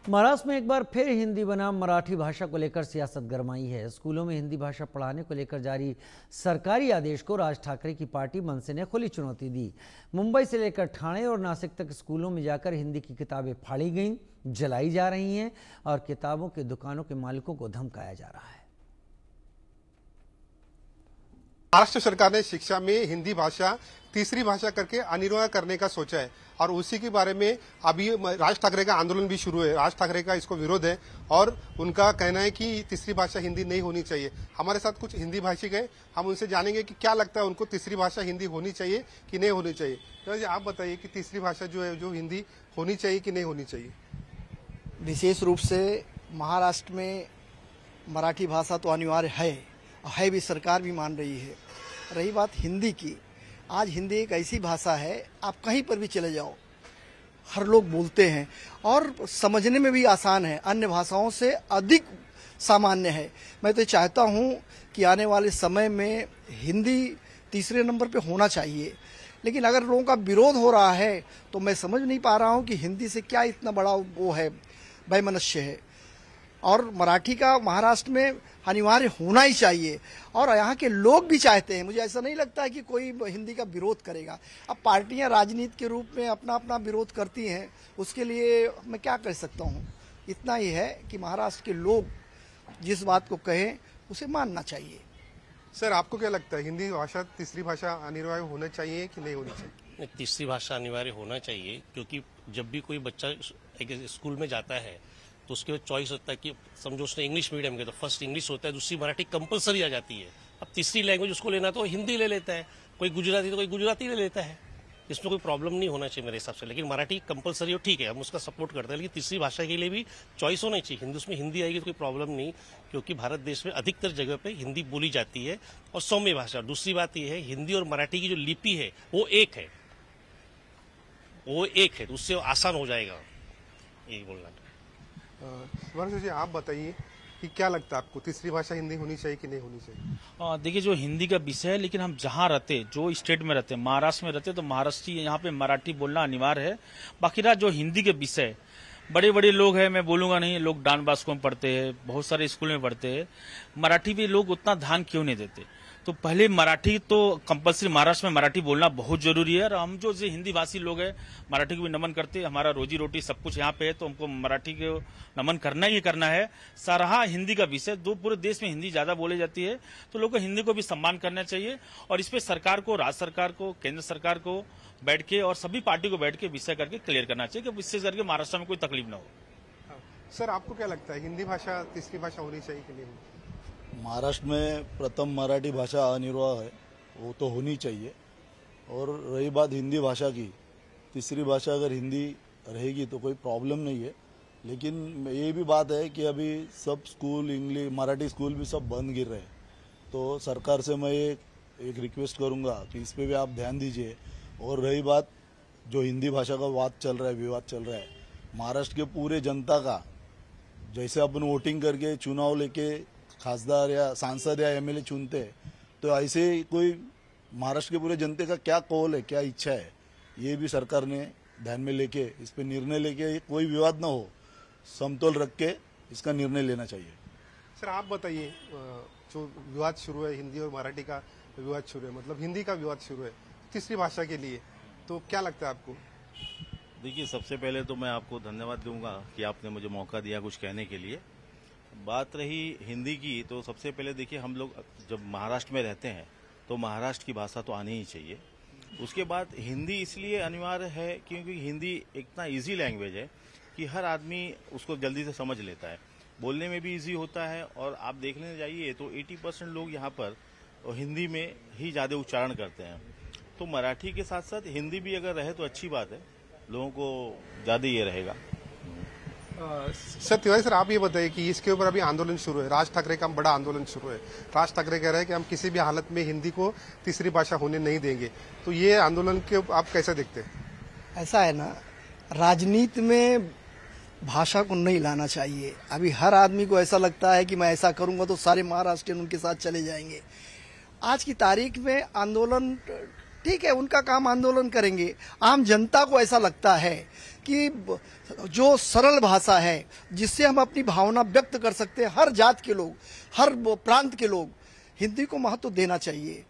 महाराष्ट्र में एक बार फिर हिंदी बनाम मराठी भाषा को लेकर सियासत गरमाई है। स्कूलों में हिंदी भाषा पढ़ाने को लेकर जारी सरकारी आदेश को राज ठाकरे की पार्टी मनसे ने खुली चुनौती दी। मुंबई से लेकर ठाणे और नासिक तक स्कूलों में जाकर हिंदी की किताबें फाड़ी गईं, जलाई जा रही हैं और किताबों की दुकानों के मालिकों को धमकाया जा रहा है। महाराष्ट्र सरकार ने शिक्षा में हिंदी भाषा तीसरी भाषा करके अनिवार्य करने का सोचा है और उसी के बारे में अभी राज ठाकरे का आंदोलन भी शुरू है। राज ठाकरे का इसको विरोध है और उनका कहना है कि तीसरी भाषा हिंदी नहीं होनी चाहिए। हमारे साथ कुछ हिंदी भाषी हैं, हम उनसे जानेंगे कि क्या लगता है उनको तीसरी भाषा हिंदी होनी चाहिए कि नहीं होनी चाहिए। तो जी आप बताइए कि तीसरी भाषा जो है जो हिंदी होनी चाहिए कि नहीं होनी चाहिए। विशेष रूप से महाराष्ट्र में मराठी भाषा तो अनिवार्य है भी, सरकार भी मान रही है। रही बात हिंदी की, आज हिंदी एक ऐसी भाषा है, आप कहीं पर भी चले जाओ हर लोग बोलते हैं और समझने में भी आसान है, अन्य भाषाओं से अधिक सामान्य है। मैं तो चाहता हूं कि आने वाले समय में हिंदी तीसरे नंबर पे होना चाहिए, लेकिन अगर लोगों का विरोध हो रहा है तो मैं समझ नहीं पा रहा हूं कि हिंदी से क्या इतना बड़ा वो है, वैमनस्य है। और मराठी का महाराष्ट्र में अनिवार्य होना ही चाहिए और यहाँ के लोग भी चाहते हैं। मुझे ऐसा नहीं लगता है कि कोई हिंदी का विरोध करेगा। अब पार्टियां राजनीति के रूप में अपना अपना विरोध करती हैं, उसके लिए मैं क्या कर सकता हूँ। इतना ही है कि महाराष्ट्र के लोग जिस बात को कहें उसे मानना चाहिए। सर आपको क्या लगता है हिंदी भाषा तीसरी भाषा अनिवार्य होना चाहिए कि नहीं होनी चाहिए। तीसरी भाषा अनिवार्य होना चाहिए, क्योंकि जब भी कोई बच्चा एक स्कूल में जाता है तो उसके बाद चॉइस होता है कि समझो उसने इंग्लिश मीडियम के तो फर्स्ट इंग्लिश होता है, दूसरी मराठी कंपलसरी आ जाती है। अब तीसरी लैंग्वेज उसको लेना तो हिंदी ले लेता है, कोई गुजराती तो कोई गुजराती ले लेता है। इसमें कोई प्रॉब्लम नहीं होना चाहिए मेरे हिसाब से, लेकिन मराठी कंपलसरी हो ठीक है, हम उसका सपोर्ट करते हैं, लेकिन तीसरी भाषा के लिए भी चॉइस होना चाहिए। हिंदी उसमें हिंदी आएगी तो कोई प्रॉब्लम नहीं, क्योंकि भारत देश में अधिकतर जगह पे हिंदी बोली जाती है और सौम्य भाषा। दूसरी बात यह है हिंदी और मराठी की जो लिपि है वो एक है, तो उससे आसान हो जाएगा, यही बोलना। वर्ष जी आप बताइए कि क्या लगता है आपको तीसरी भाषा हिंदी होनी चाहिए कि नहीं होनी चाहिए। देखिए जो हिंदी का विषय है, लेकिन हम जहाँ रहते, जो स्टेट में रहते, महाराष्ट्र में रहते तो महाराष्ट्री यहाँ पे मराठी बोलना अनिवार्य है। बाकी रहा जो हिंदी के विषय, बड़े बड़े लोग हैं, मैं बोलूंगा नहीं, लोग डॉन बॉस्को में पढ़ते हैं, बहुत सारे स्कूल में पढ़ते हैं, मराठी पे लोग उतना ध्यान क्यों नहीं देते। तो पहले मराठी तो कंपलसरी, महाराष्ट्र में मराठी बोलना बहुत जरूरी है। और हम जो हिंदी भाषी लोग हैं मराठी को भी नमन करते हैं, हमारा रोजी रोटी सब कुछ यहाँ पे है, तो हमको मराठी को नमन करना ही करना है। सराहा हिंदी का विषय, दो पूरे देश में हिंदी ज्यादा बोली जाती है, तो लोगों को हिंदी को भी सम्मान करना चाहिए। और इस पे सरकार को, राज्य सरकार को, केंद्र सरकार को बैठ के और सभी पार्टी को बैठ के विषय करके क्लियर करना चाहिए कि विशेष करके महाराष्ट्र में कोई तकलीफ न हो। सर आपको क्या लगता है हिंदी भाषा तीसरी भाषा होनी चाहिए कि नहीं। महाराष्ट्र में प्रथम मराठी भाषा अनिवार्य है, वो तो होनी चाहिए। और रही बात हिंदी भाषा की, तीसरी भाषा अगर हिंदी रहेगी तो कोई प्रॉब्लम नहीं है, लेकिन ये भी बात है कि अभी सब स्कूल इंग्लिश मराठी स्कूल भी सब बंद गिर रहे हैं। तो सरकार से मैं एक रिक्वेस्ट करूंगा कि इस पे भी आप ध्यान दीजिए। और रही बात जो हिंदी भाषा का विवाद चल रहा है, महाराष्ट्र के पूरे जनता का, जैसे अपन वोटिंग करके चुनाव लेके खासदार या सांसद या एमएलए चुनते हैं, तो ऐसे कोई महाराष्ट्र के पूरे जनते का क्या कौल है, क्या इच्छा है, ये भी सरकार ने ध्यान में लेके इस पे निर्णय लेके कोई विवाद ना हो, समतोल रख के इसका निर्णय लेना चाहिए। सर आप बताइए जो विवाद शुरू है, हिंदी और मराठी का विवाद शुरू है, मतलब हिंदी का विवाद शुरू है तीसरी भाषा के लिए, तो क्या लगता है आपको। देखिए सबसे पहले तो मैं आपको धन्यवाद दूंगा कि आपने मुझे मौका दिया कुछ कहने के लिए। बात रही हिंदी की, तो सबसे पहले देखिए हम लोग जब महाराष्ट्र में रहते हैं तो महाराष्ट्र की भाषा तो आनी ही चाहिए। उसके बाद हिंदी इसलिए अनिवार्य है क्योंकि हिंदी इतना इजी लैंग्वेज है कि हर आदमी उसको जल्दी से समझ लेता है, बोलने में भी इजी होता है। और आप देखने जाइए तो 80% लोग यहाँ पर हिंदी में ही ज़्यादा उच्चारण करते हैं। तो मराठी के साथ साथ हिंदी भी अगर रहे तो अच्छी बात है, लोगों को ज़्यादा ये रहेगा। सर तिवारी सर आप ये बताइए कि इसके ऊपर अभी आंदोलन शुरू है, राज ठाकरे का बड़ा आंदोलन शुरू है। राज ठाकरे कह रहे हैं कि हम किसी भी हालत में हिंदी को तीसरी भाषा होने नहीं देंगे, तो ये आंदोलन के आप कैसे देखते हैं। ऐसा है ना, राजनीति में भाषा को नहीं लाना चाहिए। अभी हर आदमी को ऐसा लगता है कि मैं ऐसा करूंगा तो सारे महाराष्ट्रियन उनके साथ चले जाएंगे। आज की तारीख में आंदोलन ठीक है, उनका काम आंदोलन करेंगे। आम जनता को ऐसा लगता है कि जो सरल भाषा है जिससे हम अपनी भावना व्यक्त कर सकते हैं, हर जात के लोग, हर प्रांत के लोग हिंदी को महत्व देना चाहिए।